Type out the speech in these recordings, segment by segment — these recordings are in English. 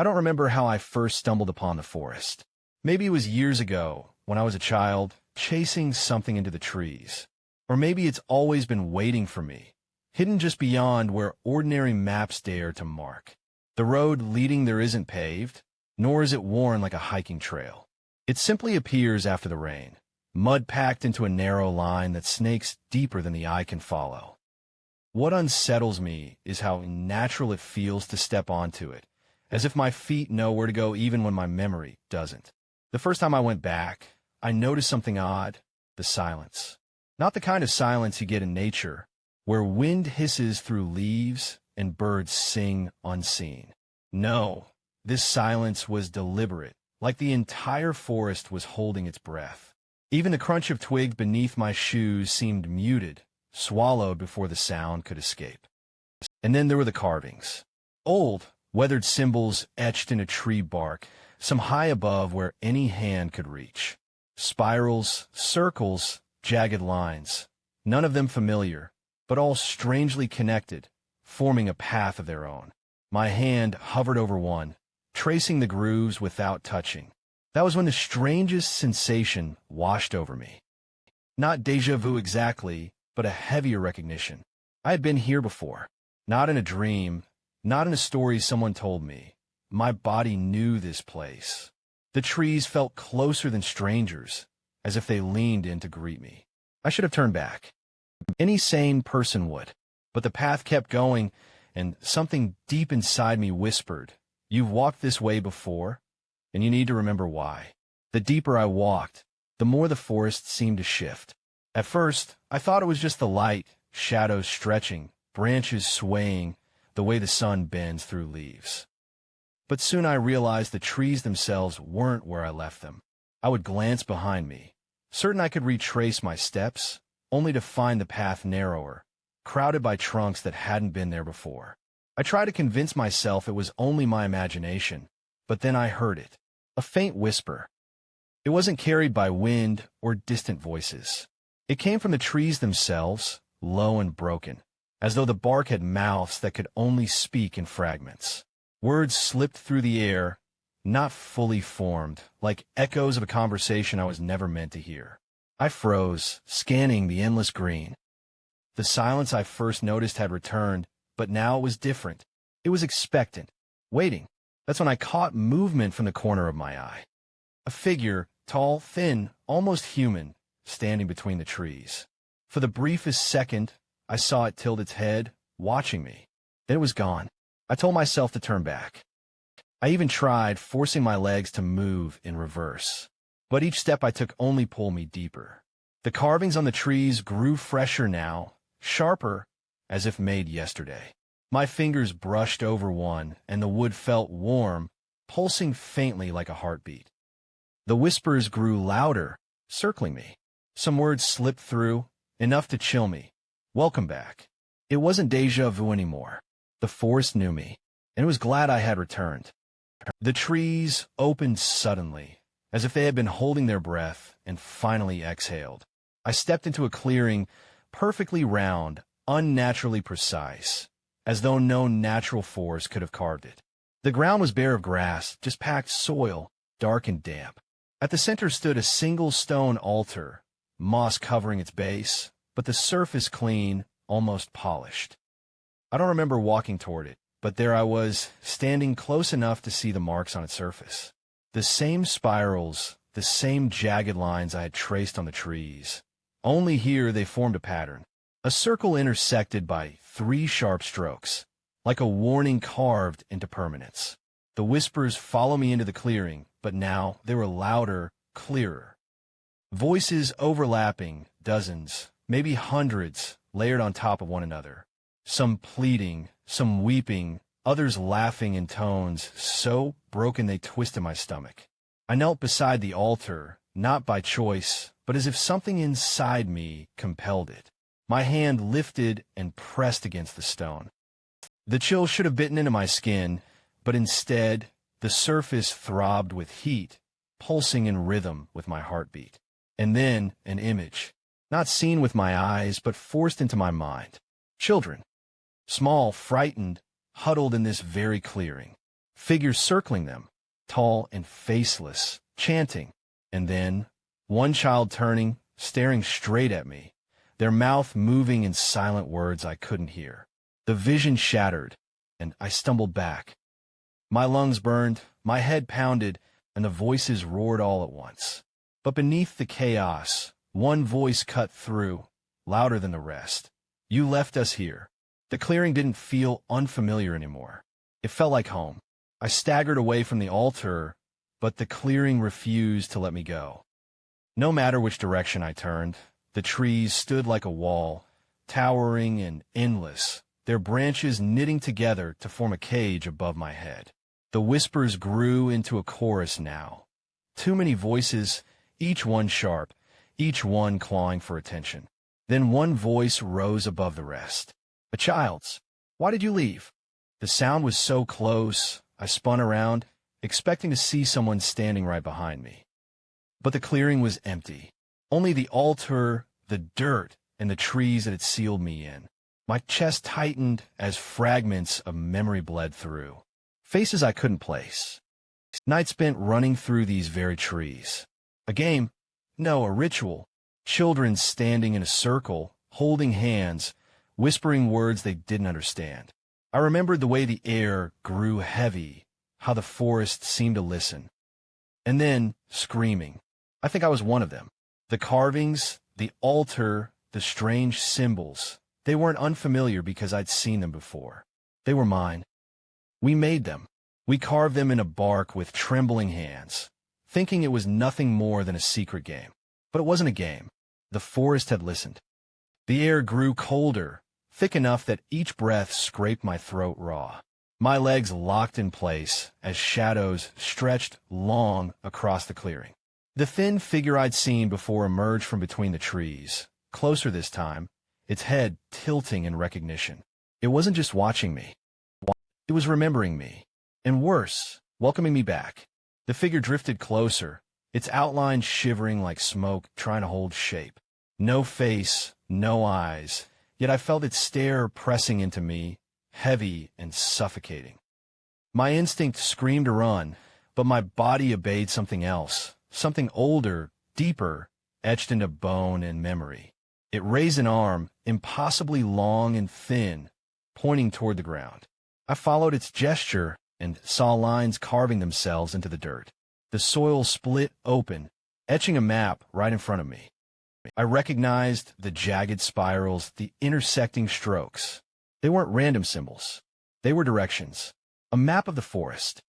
I don't remember how I first stumbled upon the forest. Maybe it was years ago, when I was a child, chasing something into the trees. Or maybe it's always been waiting for me, hidden just beyond where ordinary maps dare to mark. The road leading there isn't paved, nor is it worn like a hiking trail. It simply appears after the rain, mud packed into a narrow line that snakes deeper than the eye can follow. What unsettles me is how natural it feels to step onto it, as if my feet know where to go even when my memory doesn't. The first time I went back, I noticed something odd: the silence. Not the kind of silence you get in nature, where wind hisses through leaves and birds sing unseen. No, this silence was deliberate, like the entire forest was holding its breath. Even the crunch of twigs beneath my shoes seemed muted, swallowed before the sound could escape. And then there were the carvings. Old, weathered symbols etched in a tree bark, some high above where any hand could reach. Spirals, circles, jagged lines, none of them familiar, but all strangely connected, forming a path of their own. My hand hovered over one, tracing the grooves without touching. That was when the strangest sensation washed over me. Not déjà vu exactly, but a heavier recognition. I had been here before. Not in a dream, not in a story someone told me. My body knew this place. The trees felt closer than strangers, as if they leaned in to greet me. I should have turned back. Any sane person would. But the path kept going, and something deep inside me whispered, "You've walked this way before, and you need to remember why." The deeper I walked, the more the forest seemed to shift. At first, I thought it was just the light, shadows stretching, branches swaying, the way the sun bends through leaves. But soon I realized the trees themselves weren't where I left them. I would glance behind me, certain I could retrace my steps, only to find the path narrower, crowded by trunks that hadn't been there before. I tried to convince myself it was only my imagination, but then I heard it, a faint whisper. It wasn't carried by wind or distant voices. It came from the trees themselves, low and broken, as though the bark had mouths that could only speak in fragments. Words slipped through the air, not fully formed, like echoes of a conversation I was never meant to hear. I froze, scanning the endless green. The silence I first noticed had returned, but now it was different. It was expectant, waiting. That's when I caught movement from the corner of my eye. A figure, tall, thin, almost human, standing between the trees. For the briefest second, I saw it tilt its head, watching me. Then it was gone. I told myself to turn back. I even tried forcing my legs to move in reverse. But each step I took only pulled me deeper. The carvings on the trees grew fresher now, sharper, as if made yesterday. My fingers brushed over one, and the wood felt warm, pulsing faintly like a heartbeat. The whispers grew louder, circling me. Some words slipped through, enough to chill me. Welcome back. It wasn't déjà vu anymore. The forest knew me, and it was glad I had returned. The trees opened suddenly, as if they had been holding their breath, and finally exhaled. I stepped into a clearing, perfectly round, unnaturally precise, as though no natural force could have carved it. The ground was bare of grass, just packed soil, dark and damp. At the center stood a single stone altar, moss covering its base, but the surface clean, almost polished. I don't remember walking toward it, but there I was, standing close enough to see the marks on its surface. The same spirals, the same jagged lines I had traced on the trees. Only here they formed a pattern. A circle intersected by 3 sharp strokes, like a warning carved into permanence. The whispers followed me into the clearing, but now they were louder, clearer. Voices overlapping, dozens, maybe hundreds, layered on top of one another. Some pleading, some weeping, others laughing in tones so broken they twisted my stomach. I knelt beside the altar, not by choice, but as if something inside me compelled it. My hand lifted and pressed against the stone. The chill should have bitten into my skin, but instead, the surface throbbed with heat, pulsing in rhythm with my heartbeat. And then an image, not seen with my eyes, but forced into my mind. Children. Small, frightened, huddled in this very clearing. figures circling them, tall and faceless, chanting, and then one child turning, staring straight at me, their mouth moving in silent words I couldn't hear. The vision shattered, and I stumbled back. My lungs burned, my head pounded, and the voices roared all at once. But beneath the chaos, one voice cut through, louder than the rest. You left us here. The clearing didn't feel unfamiliar anymore. It felt like home. I staggered away from the altar, but the clearing refused to let me go. No matter which direction I turned, the trees stood like a wall, towering and endless, their branches knitting together to form a cage above my head. The whispers grew into a chorus now. Too many voices, each one sharp, each one clawing for attention. Then one voice rose above the rest. A child's. Why did you leave? The sound was so close, I spun around, expecting to see someone standing right behind me. But the clearing was empty. Only the altar, the dirt, and the trees that had sealed me in. My chest tightened as fragments of memory bled through. Faces I couldn't place. Nights spent running through these very trees. A game? No, a ritual. Children standing in a circle, holding hands, whispering words they didn't understand. I remembered the way the air grew heavy, how the forest seemed to listen. And then, screaming. I think I was one of them. The carvings, the altar, the strange symbols, they weren't unfamiliar because I'd seen them before. They were mine. We made them. We carved them in a bark with trembling hands, thinking it was nothing more than a secret game. But it wasn't a game. The forest had listened. The air grew colder, thick enough that each breath scraped my throat raw. My legs locked in place as shadows stretched long across the clearing. The thin figure I'd seen before emerged from between the trees, closer this time, its head tilting in recognition. It wasn't just watching me. It was remembering me. And worse, welcoming me back. The figure drifted closer, its outline shivering like smoke trying to hold shape. No face, no eyes, yet I felt its stare pressing into me, heavy and suffocating. My instinct screamed to run, but my body obeyed something else, something older, deeper, etched into bone and memory. It raised an arm, impossibly long and thin, pointing toward the ground. I followed its gesture and saw lines carving themselves into the dirt. The soil split open, etching a map right in front of me. I recognized the jagged spirals, the intersecting strokes. They weren't random symbols. They were directions. A map of the forest.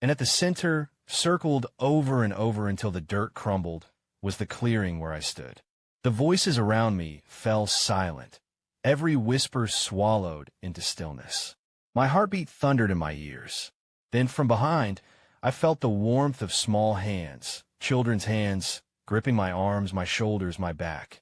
And at the center, circled over and over until the dirt crumbled, was the clearing where I stood. The voices around me fell silent, every whisper swallowed into stillness. My heartbeat thundered in my ears. Then from behind, I felt the warmth of small hands, children's hands, gripping my arms, my shoulders, my back.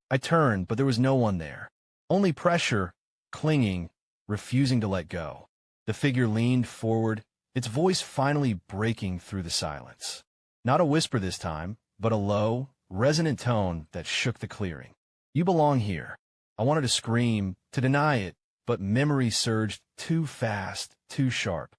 I turned, but there was no one there. Only pressure, clinging, refusing to let go. The figure leaned forward, its voice finally breaking through the silence. Not a whisper this time, but a low, resonant tone that shook the clearing. You belong here. I wanted to scream, to deny it, but memory surged too fast, too sharp.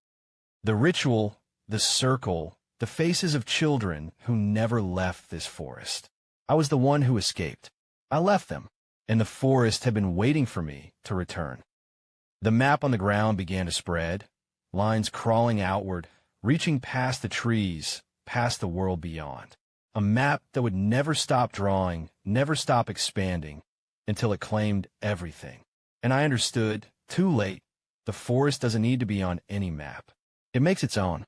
The ritual, the circle, the faces of children who never left this forest. I was the one who escaped. I left them, and the forest had been waiting for me to return. The map on the ground began to spread, lines crawling outward, reaching past the trees, past the world beyond. A map that would never stop drawing, never stop expanding, until it claimed everything. And I understood, too late, the forest doesn't need to be on any map. It makes its own.